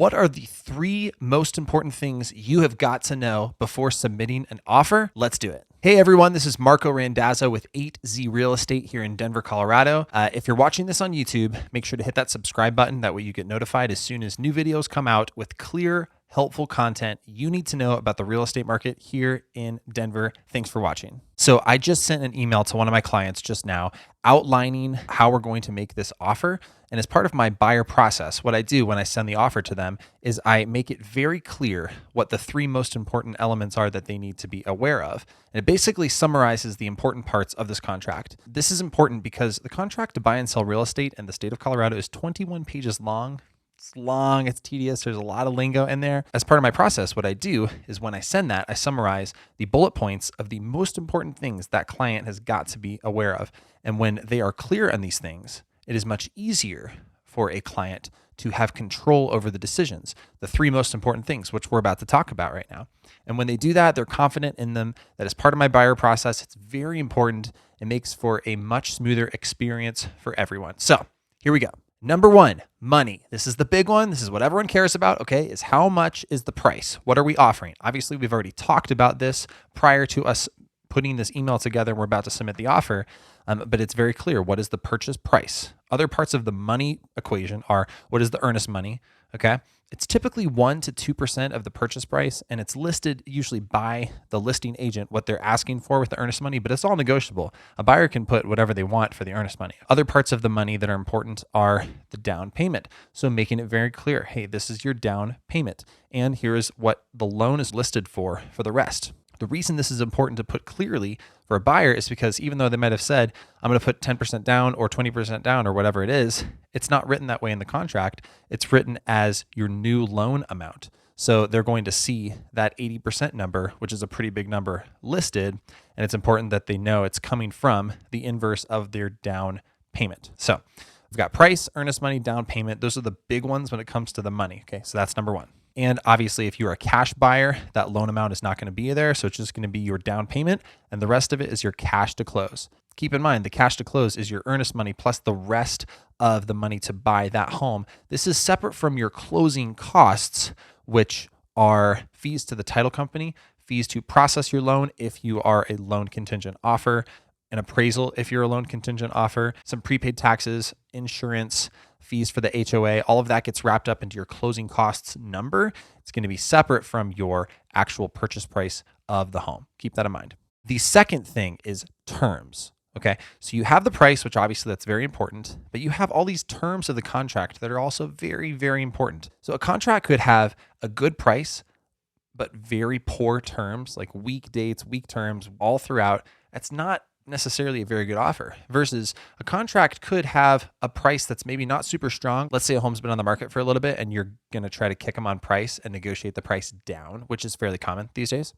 What are the 3 most important things you have got to know before submitting an offer? Let's do it. Hey everyone, this is Marco Randazzo with 8Z Real Estate here in Denver, Colorado. If you're watching this on YouTube, make sure to hit that subscribe button. That way you get notified as soon as new videos come out with clear, helpful content you need to know about the real estate market here in Denver. Thanks for watching. So I just sent an email to one of my clients just now outlining how we're going to make this offer. And as part of my buyer process, what I do when I send the offer to them is I make it very clear what the 3 most important elements are that they need to be aware of. And it basically summarizes the important parts of this contract. This is important because the contract to buy and sell real estate in the state of Colorado is 21 pages long. It's long, it's tedious, there's a lot of lingo in there. As part of my process, what I do is when I send that, I summarize the bullet points of the most important things that client has got to be aware of. And when they are clear on these things, it is much easier for a client to have control over the decisions, the 3 most important things, which we're about to talk about right now. And when they do that, they're confident in them. That is part of my buyer process. It's very important. It makes for a much smoother experience for everyone. So here we go. Number 1, money. This is the big one. This is what everyone cares about, okay, is how much is the price? What are we offering? Obviously, we've already talked about this prior to us putting this email together and we're about to submit the offer, but it's very clear. What is the purchase price? Other parts of the money equation are what is the earnest money, okay? It's typically 1 to 2% of the purchase price, and it's listed usually by the listing agent what they're asking for with the earnest money, but it's all negotiable. A buyer can put whatever they want for the earnest money. Other parts of the money that are important are the down payment. So making it very clear, hey, this is your down payment, and here's what the loan is listed for the rest. The reason this is important to put clearly for a buyer is because even though they might have said, I'm going to put 10% down or 20% down or whatever it is, it's not written that way in the contract. It's written as your new loan amount. So they're going to see that 80% number, which is a pretty big number, listed. And it's important that they know it's coming from the inverse of their down payment. So we've got price, earnest money, down payment. Those are the big ones when it comes to the money. Okay, so that's number 1. And obviously, if you're a cash buyer, that loan amount is not going to be there. So it's just going to be your down payment, and the rest of it is your cash to close. Keep in mind, the cash to close is your earnest money plus the rest of the money to buy that home. This is separate from your closing costs, which are fees to the title company, fees to process your loan if you are a loan contingent offer, an appraisal if you're a loan contingent offer, some prepaid taxes, insurance, fees for the HOA, all of that gets wrapped up into your closing costs number. It's going to be separate from your actual purchase price of the home. Keep that in mind. The second thing is terms. Okay, so you have the price, which obviously that's very important, but you have all these terms of the contract that are also very, very important. So a contract could have a good price, but very poor terms, like weak dates, weak terms all throughout. That's not necessarily a very good offer, versus a contract could have a price that's maybe not super strong. Let's say a home's been on the market for a little bit and you're going to try to kick them on price and negotiate the price down, which is fairly common these days.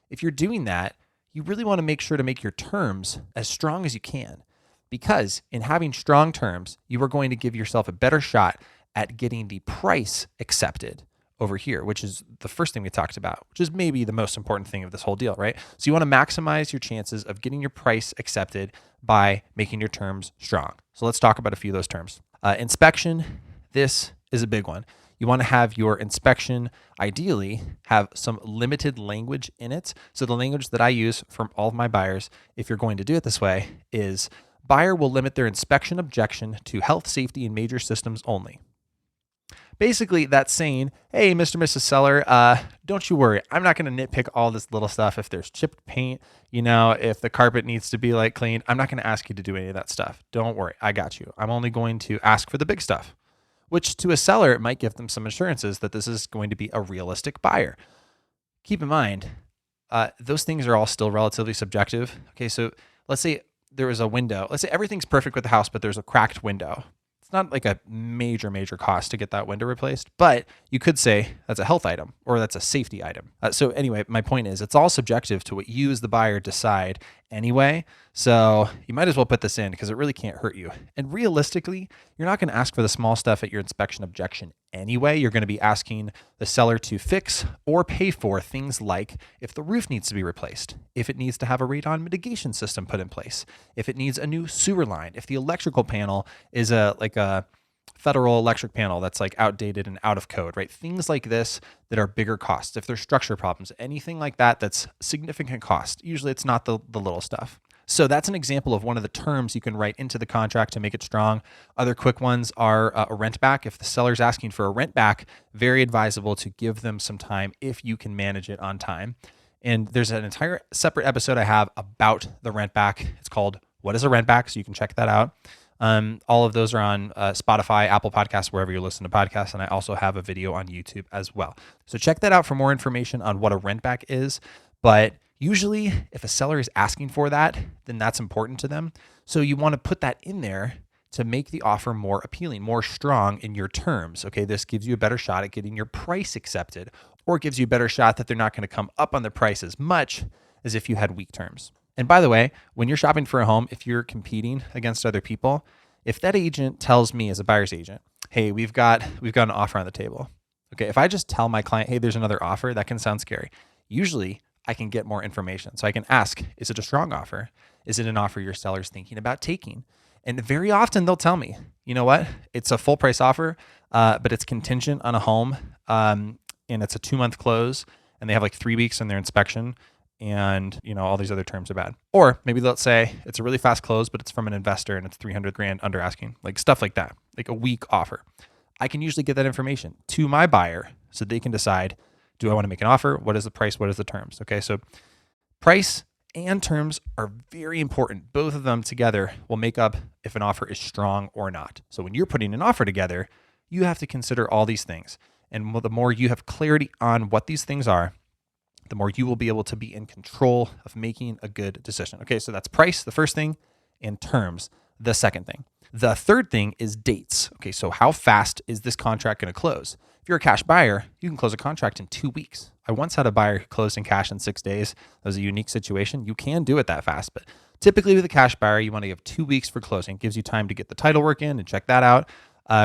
If you're doing that, you really want to make sure to make your terms as strong as you can, because in having strong terms, you are going to give yourself a better shot at getting the price accepted over here, which is the first thing we talked about, which is maybe the most important thing of this whole deal, right? So you want to maximize your chances of getting your price accepted by making your terms strong. So let's talk about a few of those terms. Inspection, this is a big one. You want to have your inspection ideally have some limited language in it. So the language that I use from all of my buyers, if you're going to do it this way, is buyer will limit their inspection objection to health, safety, and major systems only. Basically, that's saying, hey, Mr. and Mrs. Seller, don't you worry. I'm not going to nitpick all this little stuff. If there's chipped paint, if the carpet needs to be cleaned, I'm not going to ask you to do any of that stuff. Don't worry. I got you. I'm only going to ask for the big stuff, which to a seller, it might give them some assurances that this is going to be a realistic buyer. Keep in mind, those things are all still relatively subjective. Okay, so let's say there was a window. Let's say everything's perfect with the house, but there's a cracked window. It's not like a major cost to get that window replaced, but you could say that's a health item or that's a safety item. So anyway, my point is it's all subjective to what you as the buyer decide anyway. So you might as well put this in because it really can't hurt you. And realistically, you're not going to ask for the small stuff at your inspection objection anyway. You're going to be asking the seller to fix or pay for things like if the roof needs to be replaced, if it needs to have a radon mitigation system put in place, if it needs a new sewer line, if the electrical panel is a federal electric panel that's like outdated and out of code, right? Things like this that are bigger costs. If there's structure problems, anything like that that's significant cost. Usually it's not the little stuff. So that's an example of one of the terms you can write into the contract to make it strong. Other quick ones are a rent back. If the seller's asking for a rent back, very advisable to give them some time if you can manage it on time. And there's an entire separate episode I have about the rent back. It's called What is a Rent Back? So you can check that out. All of those are on Spotify, Apple Podcasts, wherever you listen to podcasts. And I also have a video on YouTube as well. So check that out for more information on what a rent back is. But usually if a seller is asking for that, then that's important to them. So you want to put that in there to make the offer more appealing, more strong in your terms. Okay, this gives you a better shot at getting your price accepted, or it gives you a better shot that they're not going to come up on the price as much as if you had weak terms. And by the way, when you're shopping for a home, if you're competing against other people, if that agent tells me as a buyer's agent, hey, we've got an offer on the table. Okay, if I just tell my client, hey, there's another offer, that can sound scary. Usually I can get more information. So I can ask, is it a strong offer? Is it an offer your seller's thinking about taking? And very often they'll tell me, you know what? It's a full price offer, but it's contingent on a home, and it's a 2-month close, and they have like 3 weeks in their inspection, and all these other terms are bad. Or maybe they'll say it's a really fast close, but it's from an investor and it's 300 grand under asking, like stuff like that, like a weak offer. I can usually get that information to my buyer so they can decide, do I want to make an offer? What is the price? What is the terms? Okay, so price and terms are very important. Both of them together will make up if an offer is strong or not. So when you're putting an offer together, you have to consider all these things. And the more you have clarity on what these things are, the more you will be able to be in control of making a good decision. Okay, so that's price, the first thing, and terms, the second thing. The third thing is dates. Okay, so how fast is this contract going to close? If you're a cash buyer, you can close a contract in 2 weeks. I once had a buyer who closed in cash in 6 days. That was a unique situation. You can do it that fast, but typically with a cash buyer, you want to give 2 weeks for closing. It gives you time to get the title work in and check that out.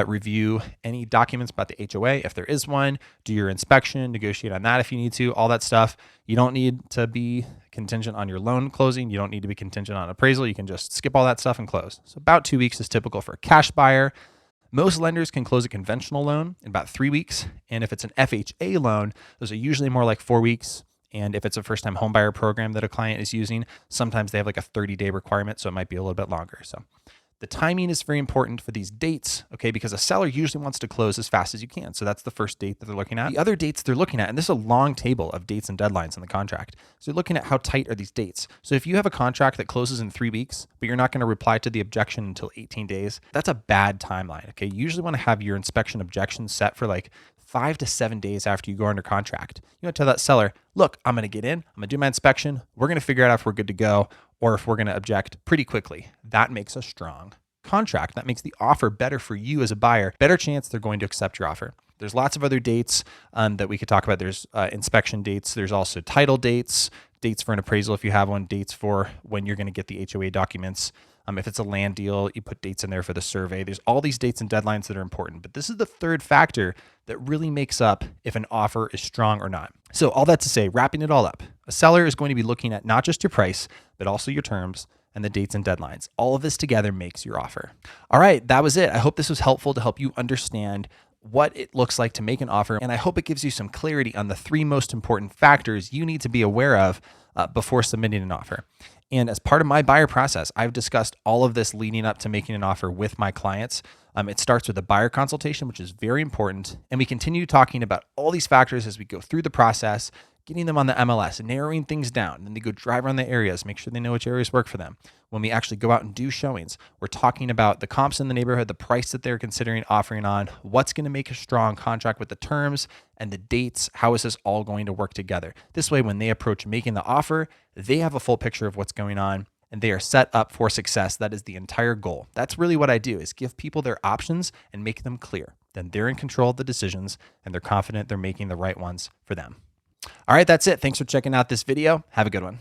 Review any documents about the HOA if there is one, do your inspection, negotiate on that if you need to, all that stuff. You don't need to be contingent on your loan closing. You don't need to be contingent on appraisal. You can just skip all that stuff and close. So about 2 weeks is typical for a cash buyer. Most lenders can close a conventional loan in about 3 weeks. And if it's an FHA loan, those are usually more like 4 weeks. And if it's a first-time homebuyer program that a client is using, sometimes they have like a 30-day requirement, so it might be a little bit longer. So the timing is very important for these dates, okay, because a seller usually wants to close as fast as you can. So that's the first date that they're looking at. The other dates they're looking at, and this is a long table of dates and deadlines in the contract. So you're looking at how tight are these dates. So if you have a contract that closes in 3 weeks, but you're not going to reply to the objection until 18 days, that's a bad timeline, okay? You usually want to have your inspection objections set for like 5 to 7 days after you go under contract. You want to tell that seller, look, I'm going to get in, I'm going to do my inspection, we're going to figure out if we're good to go or if we're going to object pretty quickly. That makes a strong contract. That makes the offer better for you as a buyer, better chance they're going to accept your offer. There's lots of other dates that we could talk about. There's inspection dates. There's also title dates, dates for an appraisal if you have one, dates for when you're going to get the HOA documents. If it's a land deal, you put dates in there for the survey. There's all these dates and deadlines that are important, but this is the third factor that really makes up if an offer is strong or not. So all that to say, wrapping it all up, a seller is going to be looking at not just your price, but also your terms and the dates and deadlines. All of this together makes your offer. All right, that was it. I hope this was helpful to help you understand what it looks like to make an offer. And I hope it gives you some clarity on the 3 most important factors you need to be aware of before submitting an offer. And as part of my buyer process, I've discussed all of this leading up to making an offer with my clients. It starts with a buyer consultation, which is very important. And we continue talking about all these factors as we go through the process, getting them on the MLS, narrowing things down. And then they go drive around the areas, make sure they know which areas work for them. When we actually go out and do showings, we're talking about the comps in the neighborhood, the price that they're considering offering on, what's going to make a strong contract with the terms and the dates. How is this all going to work together? This way, when they approach making the offer, they have a full picture of what's going on and they are set up for success. That is the entire goal. That's really what I do, is give people their options and make them clear. Then they're in control of the decisions and they're confident they're making the right ones for them. All right, that's it. Thanks for checking out this video. Have a good one.